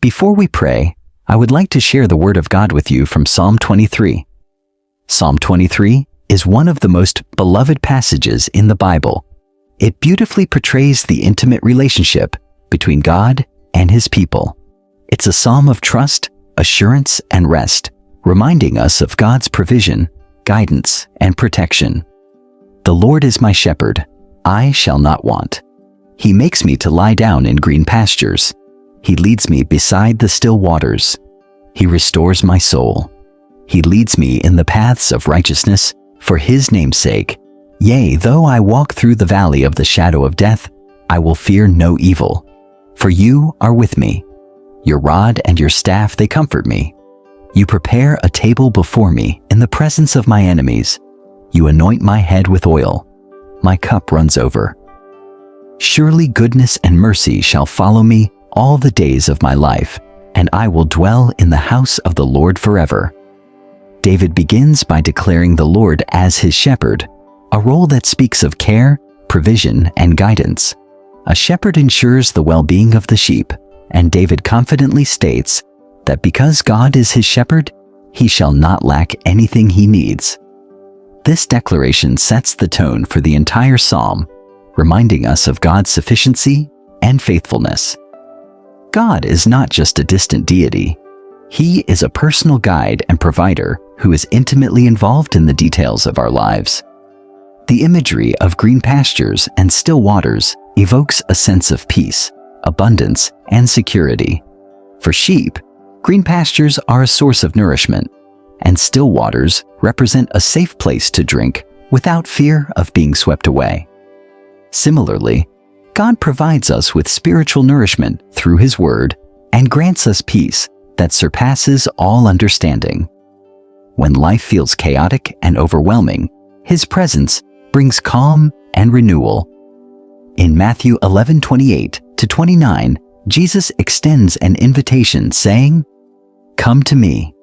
Before we pray, I would like to share the Word of God with you from Psalm 23. Psalm 23 is one of the most beloved passages in the Bible. It beautifully portrays the intimate relationship between God and His people. It's a psalm of trust, assurance, and rest, reminding us of God's provision, guidance, and protection. The Lord is my shepherd, I shall not want. He makes me to lie down in green pastures. He leads me beside the still waters. He restores my soul. He leads me in the paths of righteousness for His name's sake. Yea, though I walk through the valley of the shadow of death, I will fear no evil. For you are with me. Your rod and your staff, they comfort me. You prepare a table before me in the presence of my enemies. You anoint my head with oil. My cup runs over. Surely goodness and mercy shall follow me all the days of my life, and I will dwell in the house of the Lord forever. David begins by declaring the Lord as his shepherd, a role that speaks of care, provision, and guidance. A shepherd ensures the well-being of the sheep, and David confidently states that because God is his shepherd, he shall not lack anything he needs. This declaration sets the tone for the entire psalm, reminding us of God's sufficiency and faithfulness. God is not just a distant deity. He is a personal guide and provider who is intimately involved in the details of our lives. The imagery of green pastures and still waters evokes a sense of peace, abundance, and security. For sheep, green pastures are a source of nourishment, and still waters represent a safe place to drink without fear of being swept away. Similarly, God provides us with spiritual nourishment through His Word and grants us peace that surpasses all understanding. When life feels chaotic and overwhelming, His presence brings calm and renewal. In Matthew 11:28-29, Jesus extends an invitation saying, "Come to me,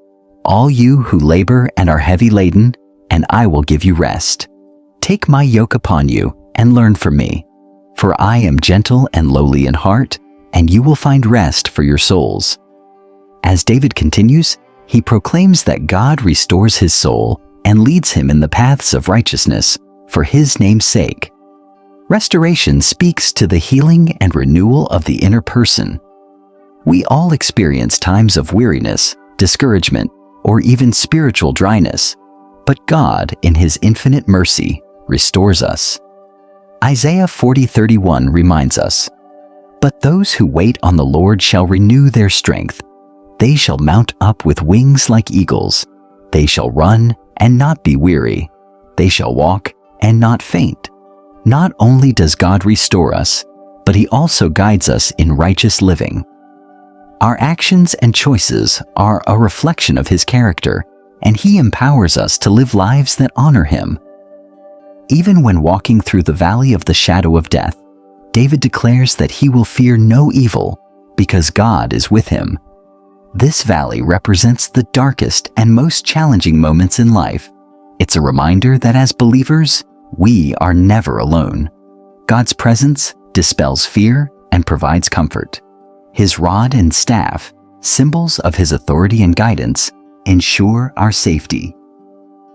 all you who labor and are heavy laden, and I will give you rest. Take my yoke upon you and learn from me, for I am gentle and lowly in heart, and you will find rest for your souls." As David continues, he proclaims that God restores his soul and leads him in the paths of righteousness for His name's sake. Restoration speaks to the healing and renewal of the inner person. We all experience times of weariness, discouragement, or even spiritual dryness, but God, in His infinite mercy, restores us. Isaiah 40:31 reminds us, "But those who wait on the Lord shall renew their strength. They shall mount up with wings like eagles. They shall run and not be weary. They shall walk and not faint." Not only does God restore us, but He also guides us in righteous living. Our actions and choices are a reflection of His character, and He empowers us to live lives that honor Him. Even when walking through the valley of the shadow of death, David declares that he will fear no evil because God is with him. This valley represents the darkest and most challenging moments in life. It's a reminder that as believers, we are never alone. God's presence dispels fear and provides comfort. His rod and staff, symbols of His authority and guidance, ensure our safety.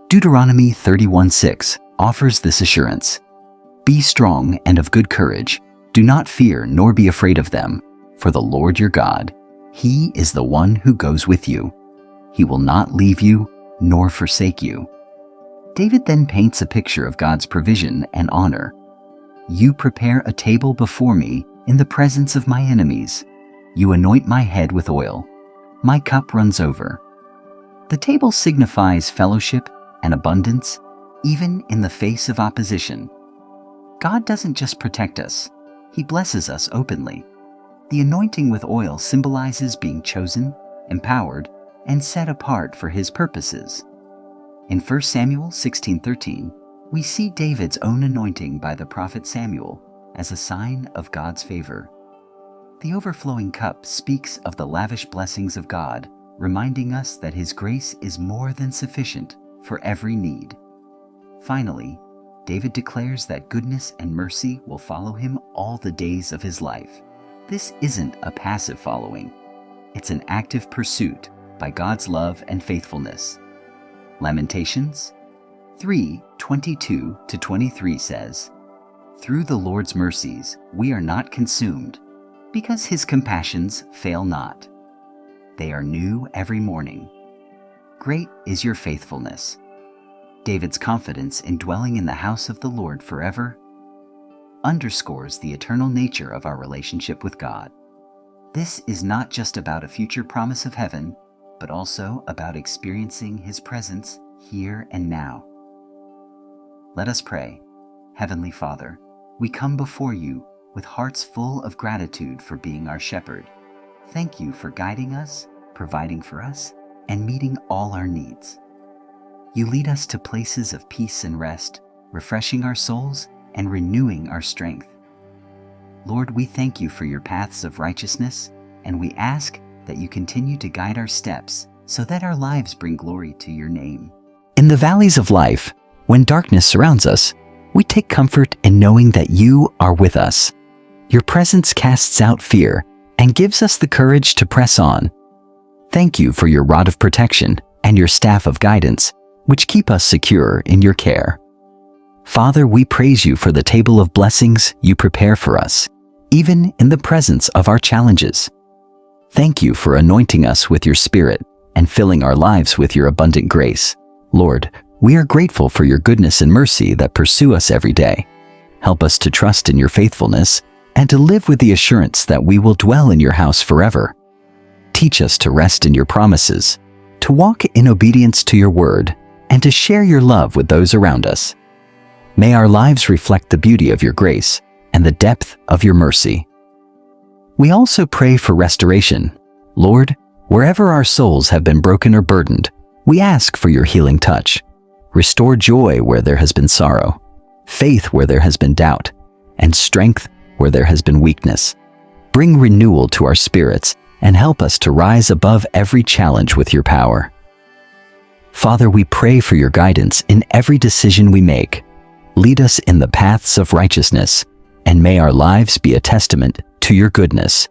Deuteronomy 31:6 offers this assurance. "Be strong and of good courage. Do not fear nor be afraid of them, for the Lord your God, He is the one who goes with you. He will not leave you nor forsake you." David then paints a picture of God's provision and honor. "You prepare a table before me in the presence of my enemies. You anoint my head with oil. My cup runs over." The table signifies fellowship and abundance, even in the face of opposition. God doesn't just protect us, He blesses us openly. The anointing with oil symbolizes being chosen, empowered, and set apart for His purposes. In 1 Samuel 16:13, we see David's own anointing by the prophet Samuel as a sign of God's favor. The overflowing cup speaks of the lavish blessings of God, reminding us that His grace is more than sufficient for every need. Finally, David declares that goodness and mercy will follow him all the days of his life. This isn't a passive following. It's an active pursuit by God's love and faithfulness. Lamentations 3:22-23 says, "Through the Lord's mercies we are not consumed, because his compassions fail not. They are new every morning. Great is your faithfulness." David's confidence in dwelling in the house of the Lord forever underscores the eternal nature of our relationship with God. This is not just about a future promise of heaven, but also about experiencing his presence here and now. Let us pray. Heavenly Father, we come before you with hearts full of gratitude for being our shepherd. Thank you for guiding us, providing for us, and meeting all our needs. You lead us to places of peace and rest, refreshing our souls and renewing our strength. Lord, we thank you for your paths of righteousness, and we ask that you continue to guide our steps so that our lives bring glory to your name. In the valleys of life, when darkness surrounds us, we take comfort in knowing that you are with us. Your presence casts out fear and gives us the courage to press on. Thank you for your rod of protection and your staff of guidance, which keep us secure in your care. Father, we praise you for the table of blessings you prepare for us, even in the presence of our challenges. Thank you for anointing us with your Spirit and filling our lives with your abundant grace. Lord, we are grateful for your goodness and mercy that pursue us every day. Help us to trust in your faithfulness and to live with the assurance that we will dwell in your house forever. Teach us to rest in your promises, to walk in obedience to your word, and to share your love with those around us. May our lives reflect the beauty of your grace and the depth of your mercy. We also pray for restoration. Lord, wherever our souls have been broken or burdened, we ask for your healing touch. Restore joy where there has been sorrow, faith where there has been doubt, and strength where there has been weakness. Bring renewal to our spirits and help us to rise above every challenge with your power. Father, we pray for your guidance in every decision we make. Lead us in the paths of righteousness, and may our lives be a testament to your goodness.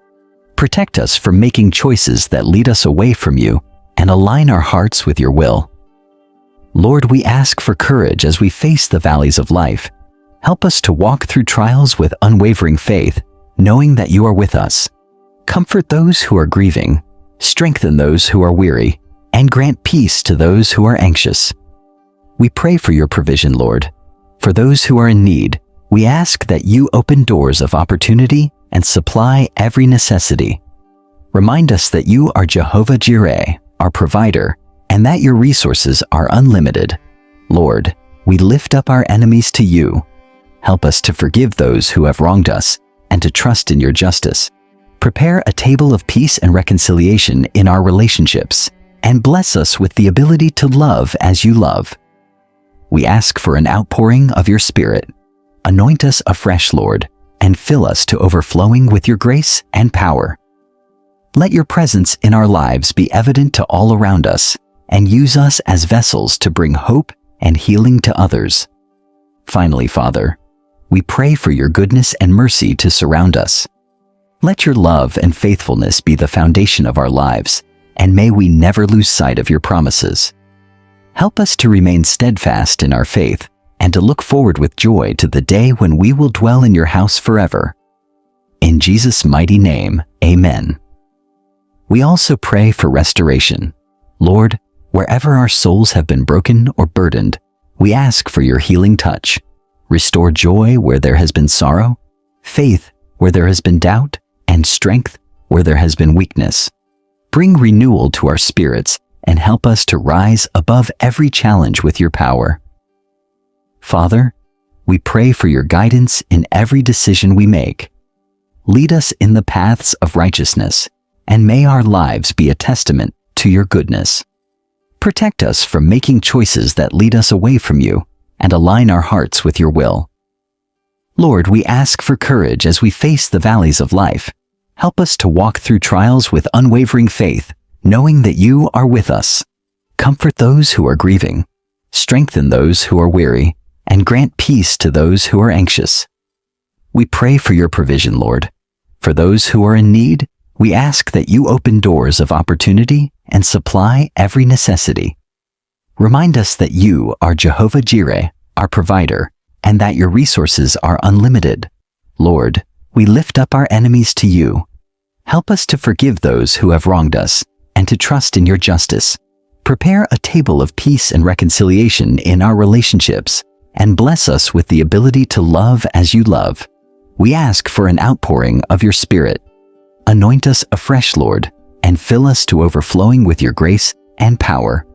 Protect us from making choices that lead us away from you and align our hearts with your will. Lord, we ask for courage as we face the valleys of life. Help us to walk through trials with unwavering faith, knowing that you are with us. Comfort those who are grieving, strengthen those who are weary, and grant peace to those who are anxious. We pray for your provision, Lord. For those who are in need, we ask that you open doors of opportunity and supply every necessity. Remind us that you are Jehovah Jireh, our provider, and that your resources are unlimited. Lord, we lift up our enemies to you. Help us to forgive those who have wronged us and to trust in your justice. Prepare a table of peace and reconciliation in our relationships, and bless us with the ability to love as you love. We ask for an outpouring of your Spirit. Anoint us afresh, Lord, and fill us to overflowing with your grace and power. Let your presence in our lives be evident to all around us, and use us as vessels to bring hope and healing to others. Finally, Father, we pray for your goodness and mercy to surround us. Let your love and faithfulness be the foundation of our lives, and may we never lose sight of your promises. Help us to remain steadfast in our faith and to look forward with joy to the day when we will dwell in your house forever. In Jesus' mighty name, amen. We also pray for restoration. Lord, wherever our souls have been broken or burdened, we ask for your healing touch. Restore joy where there has been sorrow, faith where there has been doubt, and strength where there has been weakness. Bring renewal to our spirits and help us to rise above every challenge with your power. Father, we pray for your guidance in every decision we make. Lead us in the paths of righteousness, and may our lives be a testament to your goodness. Protect us from making choices that lead us away from you, and align our hearts with your will. Lord, we ask for courage as we face the valleys of life. Help us to walk through trials with unwavering faith, knowing that you are with us. Comfort those who are grieving, strengthen those who are weary, and grant peace to those who are anxious. We pray for your provision, Lord. For those who are in need, We ask that you open doors of opportunity and supply every necessity. Remind us that you are Jehovah Jireh, our provider, and that your resources are unlimited. Lord, we lift up our enemies to you. Help us to forgive those who have wronged us and to trust in your justice. Prepare a table of peace and reconciliation in our relationships, and bless us with the ability to love as you love. We ask for an outpouring of your Spirit. Anoint us afresh, Lord, and fill us to overflowing with your grace and power.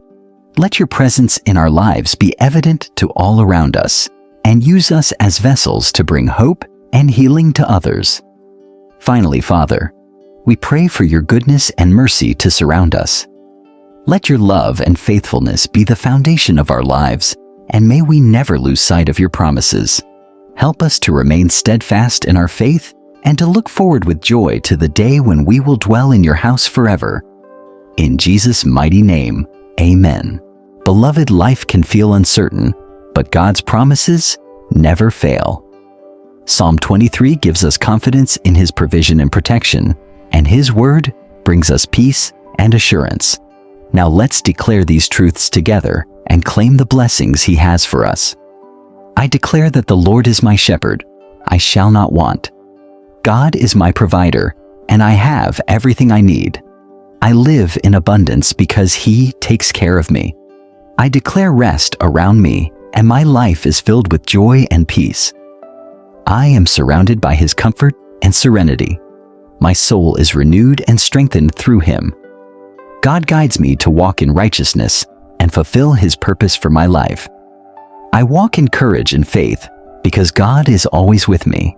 Let your presence in our lives be evident to all around us, and use us as vessels to bring hope and healing to others. Finally, Father, we pray for your goodness and mercy to surround us. Let your love and faithfulness be the foundation of our lives, and may we never lose sight of your promises. Help us to remain steadfast in our faith and to look forward with joy to the day when we will dwell in your house forever. In Jesus' mighty name, amen. Beloved, life can feel uncertain, but God's promises never fail. Psalm 23 gives us confidence in his provision and protection, and his word brings us peace and assurance. Now let's declare these truths together and claim the blessings he has for us. I declare that the Lord is my shepherd, I shall not want. God is my provider, and I have everything I need. I live in abundance because he takes care of me. I declare rest around me, and my life is filled with joy and peace. I am surrounded by his comfort and serenity. My soul is renewed and strengthened through him. God guides me to walk in righteousness and fulfill his purpose for my life. I walk in courage and faith because God is always with me.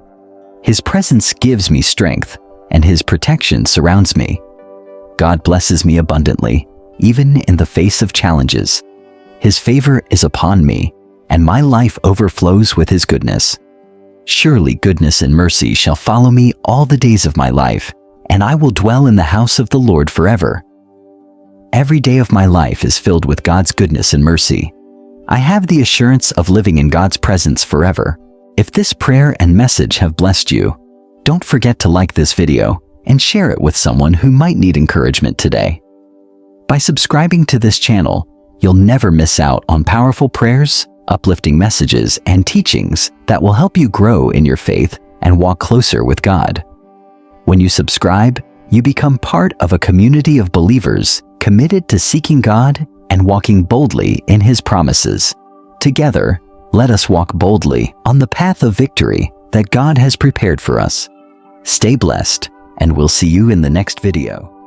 His presence gives me strength, and his protection surrounds me. God blesses me abundantly, even in the face of challenges. His favor is upon me, and my life overflows with his goodness. Surely goodness and mercy shall follow me all the days of my life, and I will dwell in the house of the Lord forever. Every day of my life is filled with God's goodness and mercy. I have the assurance of living in God's presence forever. If this prayer and message have blessed you, don't forget to like this video and share it with someone who might need encouragement today. By subscribing to this channel, you'll never miss out on powerful prayers, uplifting messages, and teachings that will help you grow in your faith and walk closer with God. When you subscribe, you become part of a community of believers committed to seeking God and walking boldly in his promises. Together, let us walk boldly on the path of victory that God has prepared for us. Stay blessed, and we'll see you in the next video.